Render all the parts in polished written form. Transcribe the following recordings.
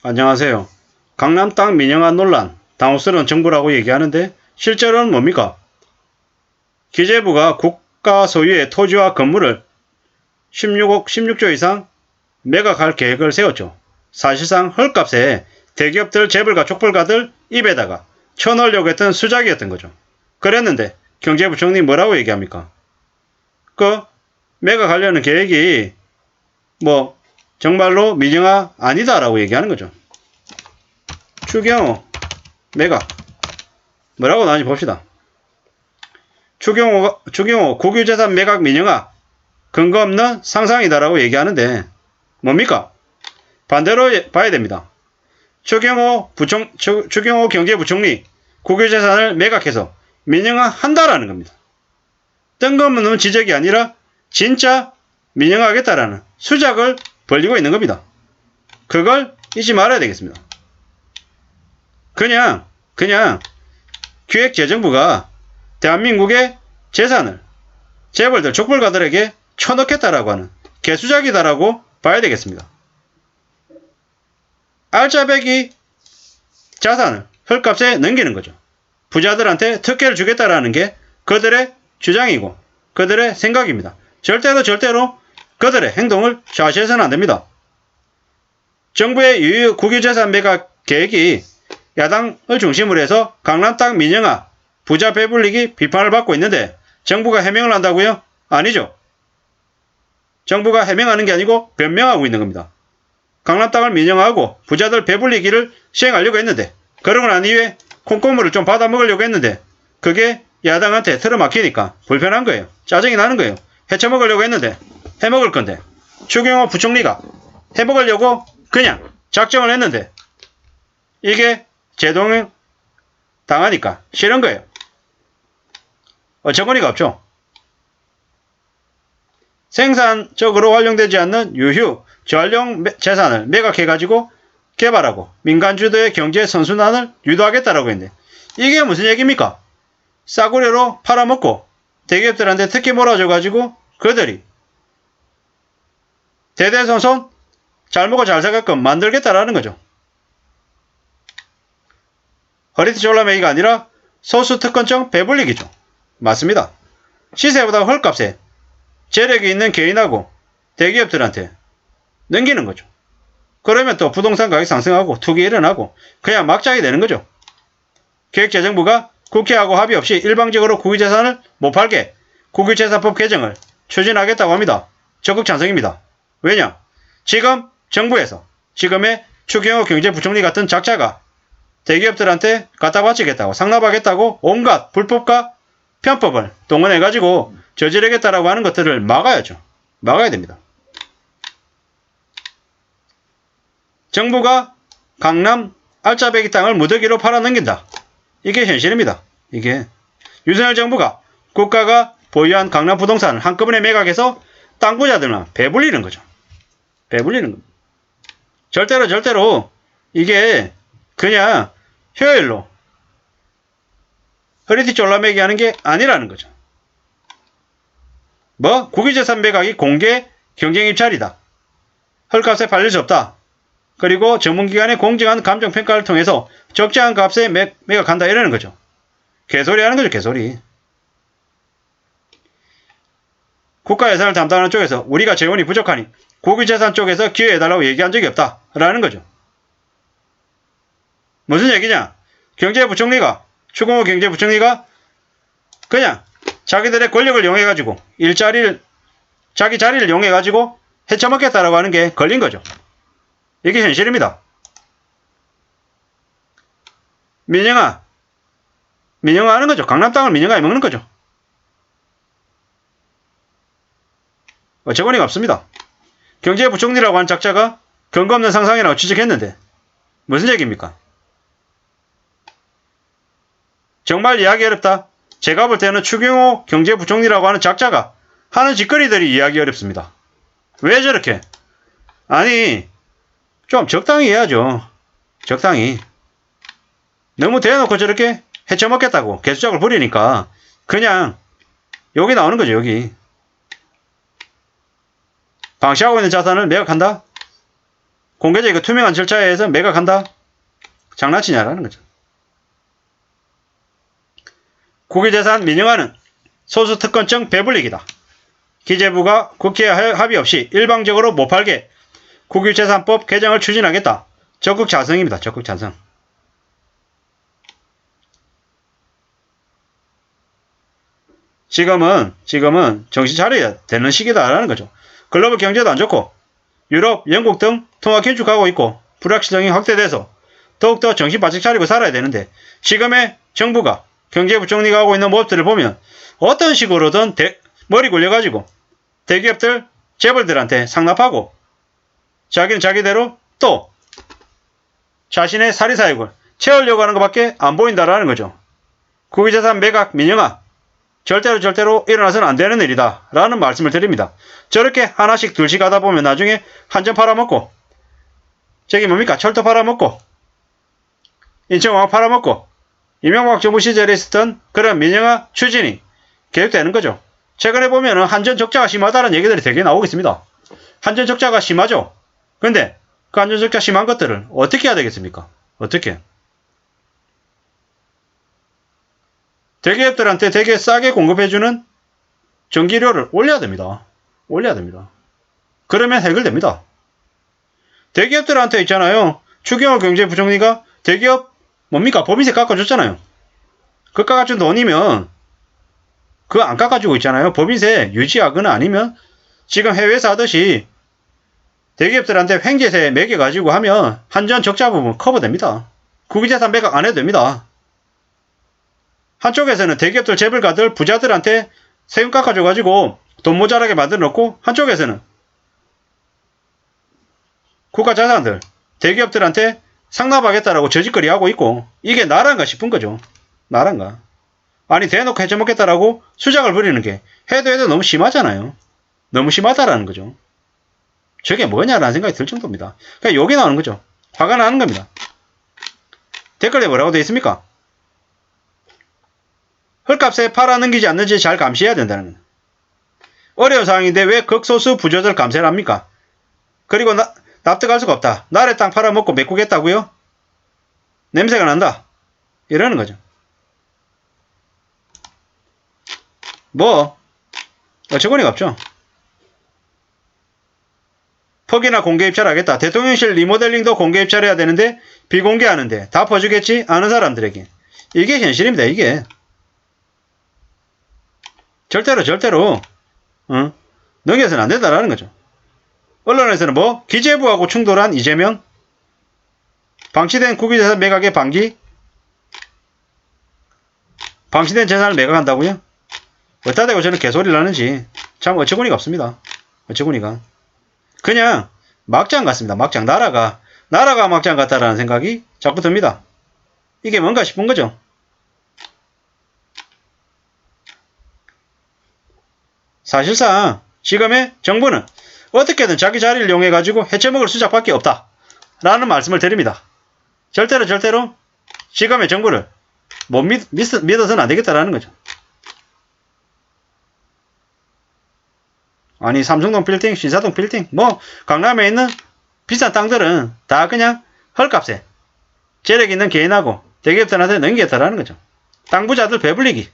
안녕하세요. 강남 땅 민영화 논란, 당혹스러운 정부라고 얘기하는데 실제로는 뭡니까? 기재부가 국가 소유의 토지와 건물을 16조 이상 매각할 계획을 세웠죠. 사실상 헐값에 대기업들, 재벌가, 족벌가들 입에다가 쳐넣으려고 했던 수작이었던 거죠. 그랬는데 경제부총리 뭐라고 얘기합니까? 매각하려는 계획이 정말로 민영화 아니다라고 얘기하는 거죠. 추경호 매각 뭐라고 나오는지 봅시다. 추경호 국유재산 매각 민영화 근거 없는 상상이다라고 얘기하는데 뭡니까? 반대로 봐야 됩니다. 추경호 경제부총리 국유재산을 매각해서 민영화 한다라는 겁니다. 뜬금없는 지적이 아니라 진짜 민영화하겠다라는 수작을 벌리고 있는 겁니다. 그걸 잊지 말아야 되겠습니다. 그냥 기획재정부가 대한민국의 재산을 재벌들, 족벌가들에게 쳐넣겠다라고 하는 개수작이다라고 봐야 되겠습니다. 알짜배기 자산을 헐값에 넘기는 거죠. 부자들한테 특혜를 주겠다라는 게 그들의 주장이고 그들의 생각입니다. 절대로 그들의 행동을 좌시해서는 안됩니다. 정부의 유유 국유재산 매각 계획이 야당을 중심으로 해서 강남 땅 민영화, 부자 배불리기 비판을 받고 있는데 정부가 해명을 한다고요? 아니죠. 정부가 해명하는 게 아니고 변명하고 있는 겁니다. 강남 땅을 민영화하고 부자들 배불리기를 시행하려고 했는데 그러고 난 이후에 콩고물을 좀 받아먹으려고 했는데 그게 야당한테 틀어막히니까 불편한 거예요. 짜증이 나는 거예요. 해쳐먹으려고 했는데 해먹을 건데 추경호 부총리가 해먹으려고 그냥 작정을 했는데 이게 제동 당하니까 싫은 거예요. 어처구니가 없죠. 생산적으로 활용되지 않는 유휴, 저활용 재산을 매각해가지고 개발하고 민간 주도의 경제 선순환을 유도하겠다라고 했는데 이게 무슨 얘기입니까? 싸구려로 팔아먹고 대기업들한테 특히 몰아줘가지고 그들이 대대손손 잘 먹고 잘 살게끔 만들겠다라는 거죠. 허리띠 졸라매기가 아니라 소수특권적 배불리기죠. 맞습니다. 시세보다 헐값에 재력이 있는 개인하고 대기업들한테 넘기는 거죠. 그러면 또 부동산 가격 상승하고 투기 일어나고 그냥 막장이 되는 거죠. 기획재정부가 국회하고 합의 없이 일방적으로 국유재산을 못 팔게 국유재산법 개정을 추진하겠다고 합니다. 적극 찬성입니다. 왜냐? 지금 정부에서 지금의 추경호 경제부총리 같은 작자가 대기업들한테 갖다 바치겠다고 상납하겠다고 온갖 불법과 편법을 동원해가지고 저지르겠다라고 하는 것들을 막아야죠. 막아야 됩니다. 정부가 강남 알짜배기 땅을 무더기로 팔아넘긴다. 이게 현실입니다. 이게 윤석열 정부가 국가가 보유한 강남 부동산을 한꺼번에 매각해서 땅 부자들만 배불리는 거죠. 배불리는 겁니다. 절대로 이게 그냥 효율로 허리띠 졸라매기 하는 게 아니라는 거죠. 국유재산 매각이 공개 경쟁 입찰이다. 헐값에 팔릴 수 없다. 그리고 전문기관의 공정한 감정평가를 통해서 적정한 값에 매각한다 이러는 거죠. 개소리 하는 거죠. 개소리. 국가 예산을 담당하는 쪽에서 우리가 재원이 부족하니 국유재산 쪽에서 기여해달라고 얘기한 적이 없다 라는 거죠. 무슨 얘기냐? 경제부총리가 추경호 경제부총리가 그냥 자기들의 권력을 이용해가지고 자기 자리를 이용해가지고 헤쳐먹겠다라고 하는 게 걸린 거죠. 이게 현실입니다. 민영화 하는 거죠. 강남 땅을 민영화해 먹는 거죠. 어처구니가 없습니다. 경제부총리라고 하는 작자가 근거 없는 상상이라고 지적했는데 무슨 얘기입니까? 정말 이해하기 어렵다. 제가 볼 때는 추경호 경제부총리라고 하는 작자가 하는 짓거리들이 이해하기 어렵습니다. 왜 저렇게? 아니 좀 적당히 해야죠. 적당히. 너무 대놓고 저렇게 헤쳐먹겠다고 개수작을 부리니까 그냥 여기 나오는 거죠. 여기. 방치하고 있는 자산을 매각한다? 공개적이고 투명한 절차에 의해서 매각한다? 장난치냐라는 거죠. 국유재산 민영화는 소수특권증 배불리기다. 기재부가 국회 합의 없이 일방적으로 못 팔게 국유재산법 개정을 추진하겠다. 적극 찬성입니다. 적극 찬성. 지금은 정신 차려야 되는 시기다라는 거죠. 글로벌 경제도 안 좋고 유럽, 영국 등 통화 긴축하고 있고 불확실성이 확대돼서 더욱더 정신 바짝 차리고 살아야 되는데 지금의 정부가 경제부총리가 하고 있는 모습들을 보면 어떤 식으로든 머리 굴려가지고 대기업들, 재벌들한테 상납하고 자기는 자기대로 또 자신의 사리사욕을 채우려고 하는 것밖에 안 보인다라는 거죠. 국유재산 매각 민영화 절대로 일어나서는 안 되는 일이다 라는 말씀을 드립니다. 저렇게 하나씩 둘씩 하다 보면 나중에 한전 팔아먹고 저기 뭡니까 철도 팔아먹고 인천공항 팔아먹고 이명박 정부 시절에 있었던 그런 민영화 추진이 계속되는 거죠. 최근에 보면은 한전 적자가 심하다는 얘기들이 되게 나오고 있습니다. 한전 적자가 심하죠. 근데 그 한전 적자 심한 것들을 어떻게 해야 되겠습니까? 어떻게? 대기업들한테 되게 싸게 공급해주는 전기료를 올려야 됩니다. 올려야 됩니다. 그러면 해결됩니다. 대기업들한테 있잖아요. 추경호 경제부총리가 대기업 뭡니까? 법인세 깎아줬잖아요. 그 깎아준 돈이면 그거 안 깎아주고 있잖아요. 법인세 유지하거나 아니면 지금 해외에서 하듯이 대기업들한테 횡재세 매겨가지고 하면 한전 적자 부분 커버됩니다. 국유재산 매각 안 해도 됩니다. 한쪽에서는 대기업들, 재벌가들, 부자들한테 세금 깎아줘가지고 돈 모자라게 만들어 놓고 한쪽에서는 국가자산들, 대기업들한테 상납하겠다라고 저짓거리 하고 있고 이게 나란가 싶은 거죠. 나란가. 아니 대놓고 해쳐먹겠다라고 수작을 부리는 게 해도 너무 심하잖아요. 너무 심하다라는 거죠. 저게 뭐냐라는 생각이 들 정도입니다. 그러니까 욕이 나오는 거죠. 화가 나는 겁니다. 댓글에 뭐라고 되어 있습니까? 헐값에 팔아넘기지 않는지 잘 감시해야 된다는 거예요. 어려운 상황인데 왜 극소수 부자들 감세를 합니까? 그리고 납득할 수가 없다. 나래 땅 팔아먹고 메꾸겠다고요? 냄새가 난다. 이러는 거죠. 뭐 어처구니가 없죠. 퍽이나 공개 입찰 하겠다. 대통령실 리모델링도 공개 입찰해야 되는데 비공개하는데 다 퍼주겠지? 아는 사람들에게. 이게 현실입니다. 이게. 절대로 넘겨서는 안 된다라는 거죠. 언론에서는 뭐 기재부하고 충돌한 이재명, 방치된 국유재산 매각의 방기, 방치된 재산을 매각한다고요? 어디다 대고 저는 개소리를 하는지 참 어처구니가 없습니다. 어처구니가. 그냥 막장 같습니다. 막장. 나라가 막장 같다라는 생각이 자꾸 듭니다. 이게 뭔가 싶은 거죠. 사실상 지금의 정부는 어떻게든 자기 자리를 이용해 가지고 해쳐먹을 수작밖에 없다 라는 말씀을 드립니다. 절대로 지금의 정부를 못 믿어서는 안 되겠다라는 거죠. 아니 삼성동 빌딩, 신사동 빌딩, 뭐 강남에 있는 비싼 땅들은 다 그냥 헐값에 재력 있는 개인하고 대기업들한테 넘기겠다라는 거죠. 땅부자들 배불리기.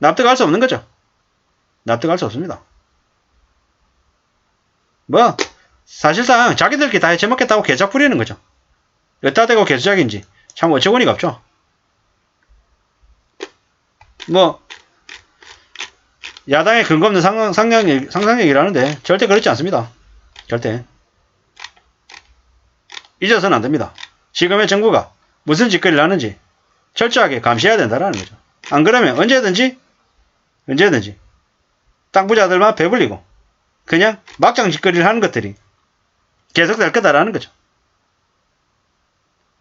납득할 수 없는 거죠. 납득할 수 없습니다. 뭐 사실상 자기들끼리 다 해쳐먹겠다고 개작 부리는 거죠. 여따 대고 개수작인지 참 어처구니가 없죠. 뭐 야당의 근거 없는 상상력이라는데 절대 그렇지 않습니다. 절대. 잊어서는 안 됩니다. 지금의 정부가 무슨 짓거리를 하는지 철저하게 감시해야 된다는 거죠. 안 그러면 언제든지 땅 부자들만 배불리고 그냥 막장 짓거리를 하는 것들이 계속될 거다라는 거죠.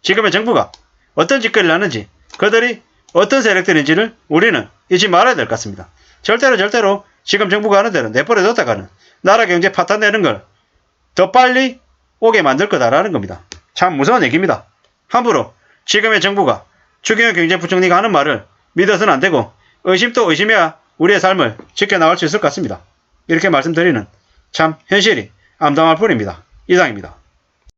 지금의 정부가 어떤 짓거리를 하는지 그들이 어떤 세력들인지를 우리는 잊지 말아야 될 것 같습니다. 절대로 지금 정부가 하는 대로 내버려뒀다가는 나라 경제 파탄 내는 걸 더 빨리 오게 만들 거다라는 겁니다. 참 무서운 얘기입니다. 함부로 지금의 정부가 추경호 경제부총리가 하는 말을 믿어서는 안 되고 의심도 의심해야 우리의 삶을 지켜나갈 수 있을 것 같습니다. 이렇게 말씀드리는 참 현실이 암담할 뿐입니다. 이상입니다.